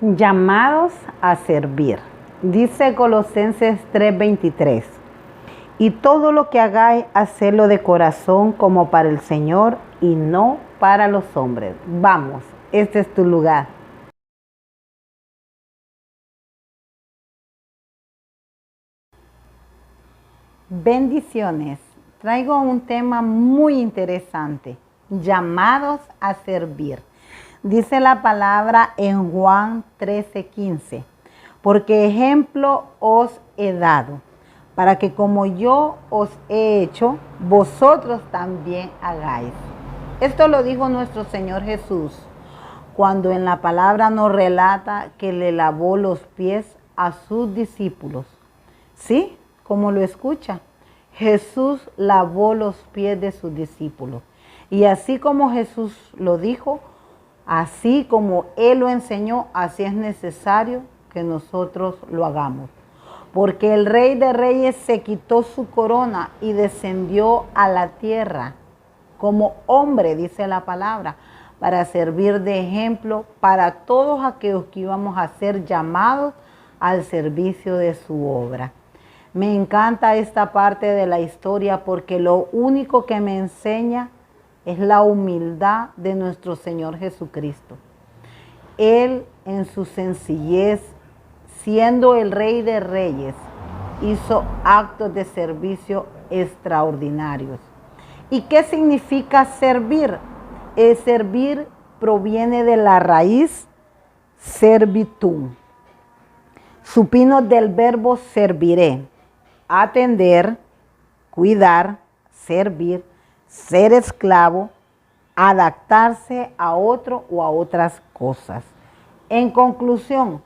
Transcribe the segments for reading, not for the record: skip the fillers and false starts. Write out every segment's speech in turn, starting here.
Llamados a servir. Dice Colosenses 3:23. Y todo lo que hagáis, hacedlo de corazón como para el Señor y no para los hombres. Vamos, este es tu lugar. Bendiciones. Traigo un tema muy interesante. Llamados a servir. Dice la palabra en Juan 13:15. Porque ejemplo os he dado, para que como yo os he hecho, vosotros también hagáis. Esto lo dijo nuestro Señor Jesús, cuando en la palabra nos relata que le lavó los pies a sus discípulos. ¿Sí? Como lo escucha. Jesús lavó los pies de sus discípulos. Y así como Jesús lo dijo, así como Él lo enseñó, así es necesario que nosotros lo hagamos. Porque el Rey de Reyes se quitó su corona y descendió a la tierra como hombre, dice la palabra, para servir de ejemplo para todos aquellos que íbamos a ser llamados al servicio de su obra. Me encanta esta parte de la historia porque lo único que me enseña es la humildad de nuestro Señor Jesucristo. Él en su sencillez, siendo el Rey de Reyes, hizo actos de servicio extraordinarios. ¿Y qué significa servir? El servir proviene de la raíz servitum. Supino del verbo serviré, atender, cuidar, servir, ser esclavo, adaptarse a otro o a otras cosas. En conclusión,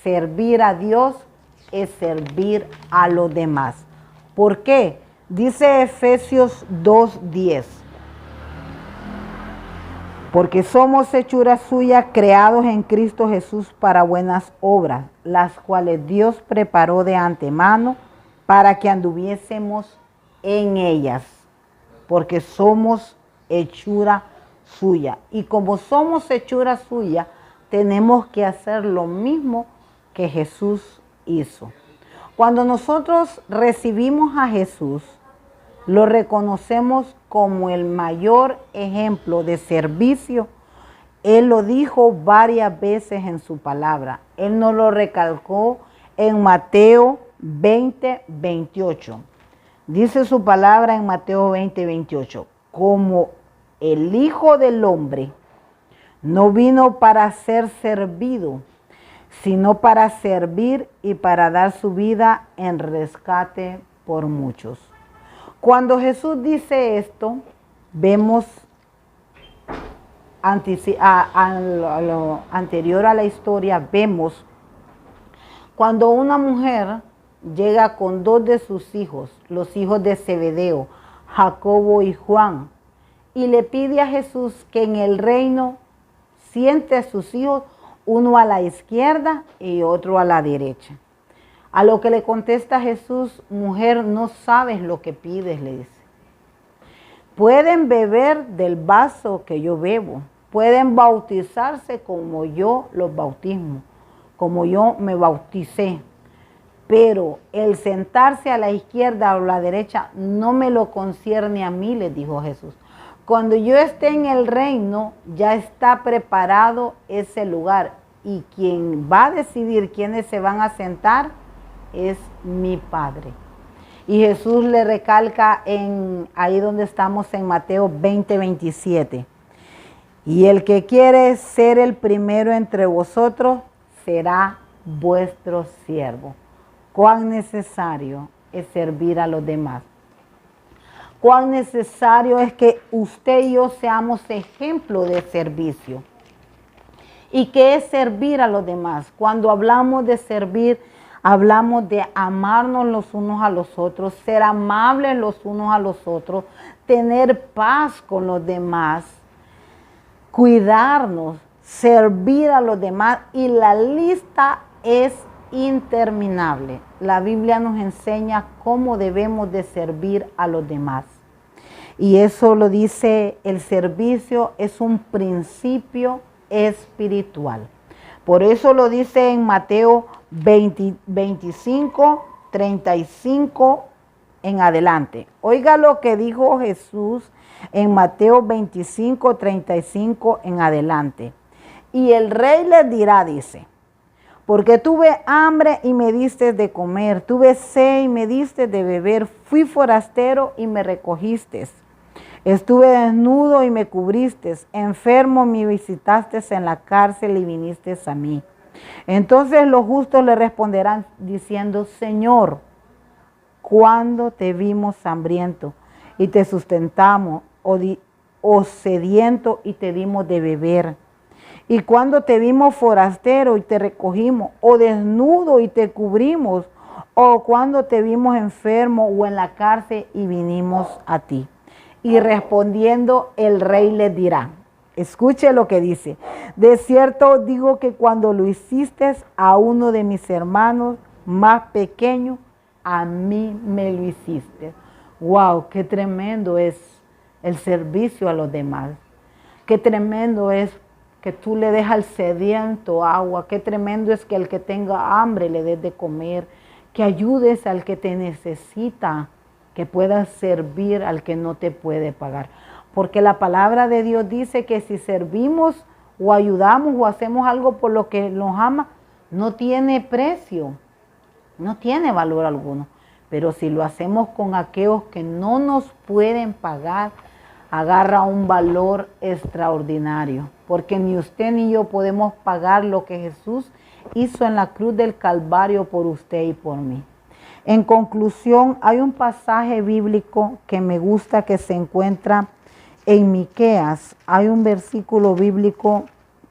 servir a Dios es servir a los demás. ¿Por qué? Dice Efesios 2:10. Porque somos hechura suya, creados en Cristo Jesús para buenas obras, las cuales Dios preparó de antemano para que anduviésemos en ellas. Porque somos hechura suya. Y como somos hechura suya, tenemos que hacer lo mismo que Jesús hizo. Cuando nosotros recibimos a Jesús, lo reconocemos como el mayor ejemplo de servicio. Él lo dijo varias veces en su palabra. Él nos lo recalcó en Mateo 20:28. Dice su palabra en Mateo 20:28. Como el Hijo del Hombre no vino para ser servido, sino para servir y para dar su vida en rescate por muchos. Cuando Jesús dice esto, vemos lo anterior a la historia, vemos cuando una mujer llega con dos de sus hijos, los hijos de Zebedeo, Jacobo y Juan, y le pide a Jesús que en el reino siente a sus hijos, uno a la izquierda y otro a la derecha. A lo que le contesta Jesús: mujer, no sabes lo que pides, le dice. Pueden beber del vaso que yo bebo, pueden bautizarse como yo los bautismo, como yo me bauticé, pero el sentarse a la izquierda o a la derecha no me lo concierne a mí, les dijo Jesús. Cuando yo esté en el reino, ya está preparado ese lugar. Y quien va a decidir quiénes se van a sentar es mi Padre. Y Jesús le recalca ahí donde estamos en Mateo 20:27. Y el que quiere ser el primero entre vosotros será vuestro siervo. Cuán necesario es servir a los demás. Cuán necesario es que usted y yo seamos ejemplo de servicio. ¿Y qué es servir a los demás? Cuando hablamos de servir, hablamos de amarnos los unos a los otros, ser amables los unos a los otros, tener paz con los demás, cuidarnos, servir a los demás, y la lista es interminable. La Biblia nos enseña cómo debemos de servir a los demás. Y eso lo dice, el servicio es un principio espiritual. Por eso lo dice en Mateo 25, 35 en adelante. Oiga lo que dijo Jesús en Mateo 25, 35 en adelante. Y el rey les dirá, dice, porque tuve hambre y me diste de comer, tuve sed y me diste de beber, fui forastero y me recogiste, estuve desnudo y me cubriste, enfermo me visitaste en la cárcel y viniste a mí. Entonces los justos le responderán diciendo, Señor, ¿cuándo te vimos hambriento y te sustentamos, o sediento y te dimos de beber? Y cuando te vimos forastero y te recogimos, o desnudo y te cubrimos, o cuando te vimos enfermo o en la cárcel y vinimos a ti. Y respondiendo el rey les dirá, escuche lo que dice, de cierto digo que cuando lo hiciste a uno de mis hermanos más pequeños, a mí me lo hiciste. Wow, qué tremendo es el servicio a los demás. Qué tremendo es que tú le des al sediento agua. Qué tremendo es que al que tenga hambre le des de comer. Que ayudes al que te necesita. Que puedas servir al que no te puede pagar. Porque la palabra de Dios dice que si servimos o ayudamos o hacemos algo por lo que nos ama, no tiene precio. No tiene valor alguno. Pero si lo hacemos con aquellos que no nos pueden pagar, agarra un valor extraordinario, porque ni usted ni yo podemos pagar lo que Jesús hizo en la cruz del Calvario por usted y por mí. En conclusión, hay un pasaje bíblico que me gusta que se encuentra en Miqueas. Hay un versículo bíblico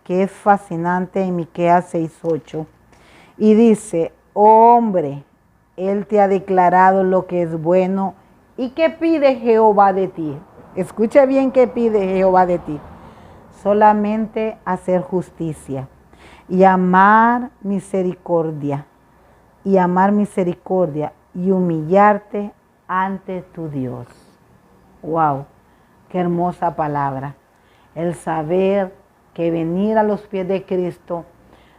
que es fascinante en Miqueas 6:8 y dice, oh hombre, Él te ha declarado lo que es bueno y qué pide Jehová de ti. Escucha bien qué pide Jehová de ti. Solamente hacer justicia y amar misericordia. Y amar misericordia y humillarte ante tu Dios. Wow, qué hermosa palabra. El saber que venir a los pies de Cristo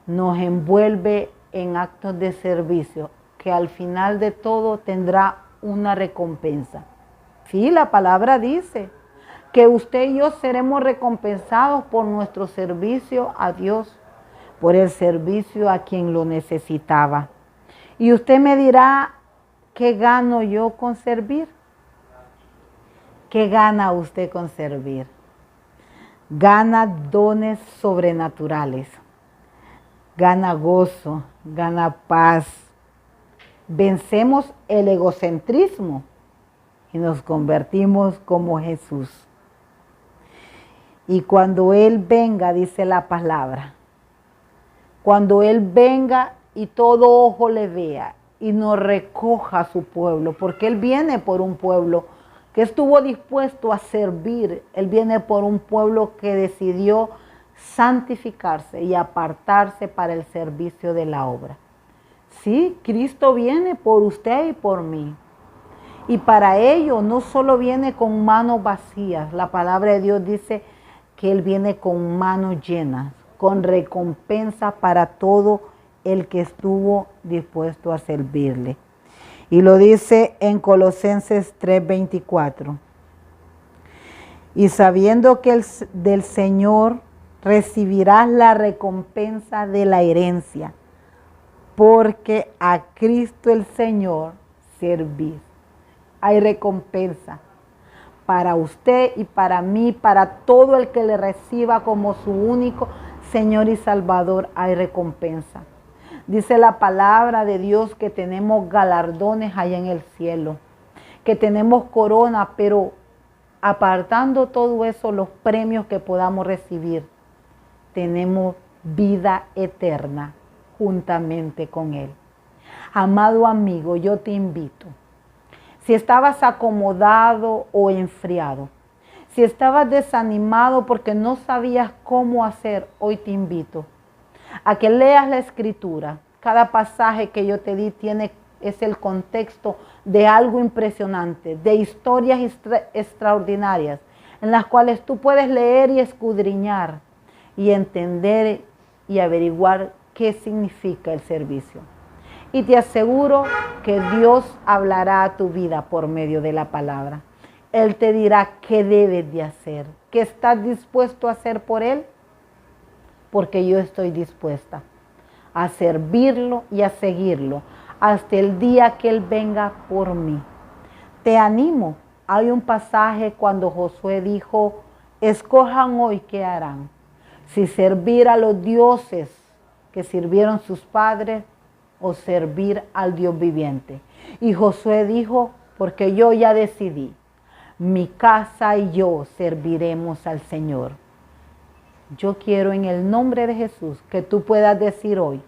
nos envuelve en actos de servicio que al final de todo tendrá una recompensa. Sí, la palabra dice que usted y yo seremos recompensados por nuestro servicio a Dios, por el servicio a quien lo necesitaba. Y usted me dirá, ¿qué gano yo con servir? ¿Qué gana usted con servir? Gana dones sobrenaturales, gana gozo, gana paz. Vencemos el egocentrismo y nos convertimos como Jesús. Y cuando Él venga, dice la palabra, cuando Él venga y todo ojo le vea y nos recoja a su pueblo, porque Él viene por un pueblo que estuvo dispuesto a servir. Él viene por un pueblo que decidió santificarse y apartarse para el servicio de la obra. Sí, Cristo viene por usted y por mí. Y para ello no solo viene con manos vacías. La palabra de Dios dice que Él viene con manos llenas, con recompensa para todo el que estuvo dispuesto a servirle. Y lo dice en Colosenses 3:24. Y sabiendo que del Señor recibirás la recompensa de la herencia, porque a Cristo el Señor servís. Hay recompensa para usted y para mí, para todo el que le reciba como su único Señor y Salvador. Hay recompensa. Dice la palabra de Dios que tenemos galardones allá en el cielo, que tenemos corona, pero apartando todo eso, los premios que podamos recibir, tenemos vida eterna juntamente con Él. Amado amigo, yo te invito. Si estabas acomodado o enfriado, si estabas desanimado porque no sabías cómo hacer, hoy te invito a que leas la Escritura. Cada pasaje que yo te di es el contexto de algo impresionante, de historias extraordinarias, en las cuales tú puedes leer y escudriñar y entender y averiguar qué significa el servicio. Y te aseguro que Dios hablará a tu vida por medio de la palabra. Él te dirá qué debes de hacer, qué estás dispuesto a hacer por Él, porque yo estoy dispuesta a servirlo y a seguirlo hasta el día que Él venga por mí. Te animo. Hay un pasaje cuando Josué dijo, escojan hoy qué harán. Si servir a los dioses que sirvieron sus padres o servir al Dios viviente. Y Josué dijo, porque yo ya decidí, mi casa y yo serviremos al Señor. Yo quiero en el nombre de Jesús que tú puedas decir hoy,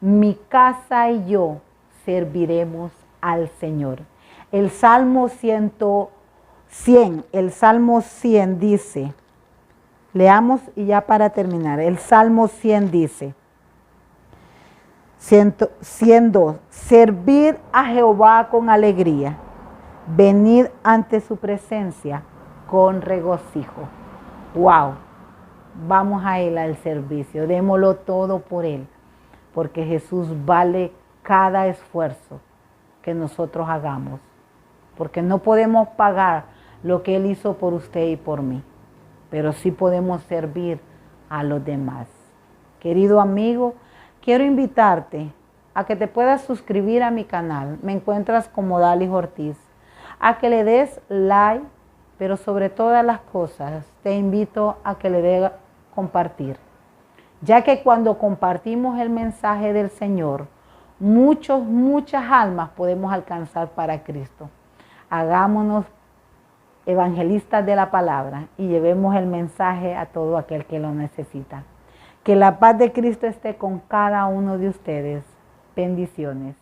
mi casa y yo serviremos al Señor. El Salmo 100 dice, leamos y ya para terminar, el Salmo 100 dice, 102, servir a Jehová con alegría, venid ante su presencia con regocijo. ¡Wow! Vamos a Él al servicio, démoslo todo por Él, porque Jesús vale cada esfuerzo que nosotros hagamos, porque no podemos pagar lo que Él hizo por usted y por mí, pero sí podemos servir a los demás. Querido amigo, quiero invitarte a que te puedas suscribir a mi canal. Me encuentras como Dalis Ortiz. A que le des like, pero sobre todas las cosas te invito a que le des compartir. Ya que cuando compartimos el mensaje del Señor, muchas almas podemos alcanzar para Cristo. Hagámonos evangelistas de la palabra y llevemos el mensaje a todo aquel que lo necesita. Que la paz de Cristo esté con cada uno de ustedes. Bendiciones.